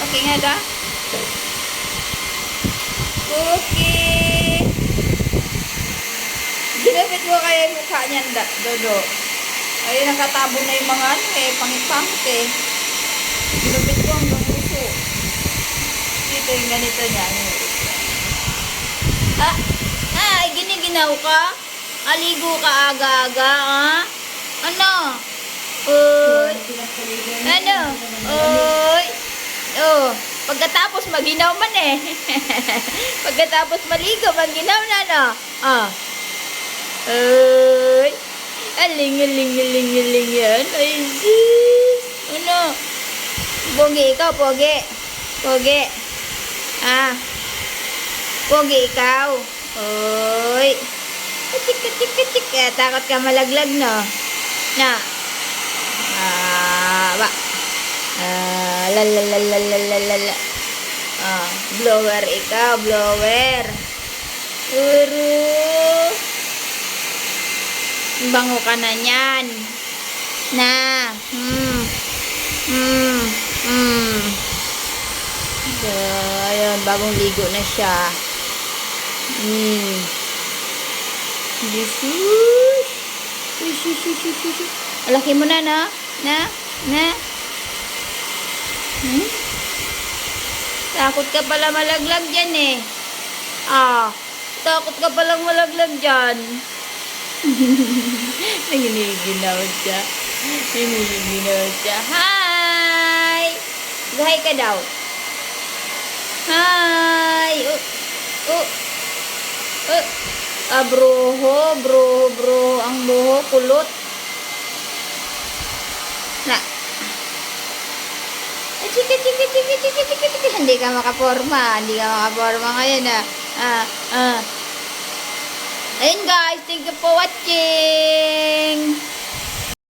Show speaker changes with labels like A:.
A: Okay nga da. Cookie. Ginapit mo kaya yung mukha niyan, Dodo. Ay, nakatabon na yung mga pangit-pangit eh. Ginapit ko hanggang puso. Dito yung ganito niya. Giniginaw ka? Aligo ka aga-aga, ha? Ano? Uy. Ano? Uy. Oh, pagkatapos maginaw man eh. Pagkatapos maligo, maginaw na, no? Ah. Uy. Aling yan. Ay, sis. Ano? Pogi ikaw, pogi. Pogi. Ah. Pogi ikaw. Uy. Kachik. Takot ka malaglag, no? Na. Ba. Lalalalalalala. Blower ikaw, blower. Bango ka na niyan. Na. So, ayun, bagong ligo na siya. Alaki mo na, no? Na? Takot ka pala malaglag dyan eh. Takot ka palang malaglag dyan. Nanginiginaw siya. Hi! Hi ka daw. Hi! Bro. Ang buho, kulot. Na. Chika. Hindi ka makaporma. Ngayon, Ayun guys, thank you for watching.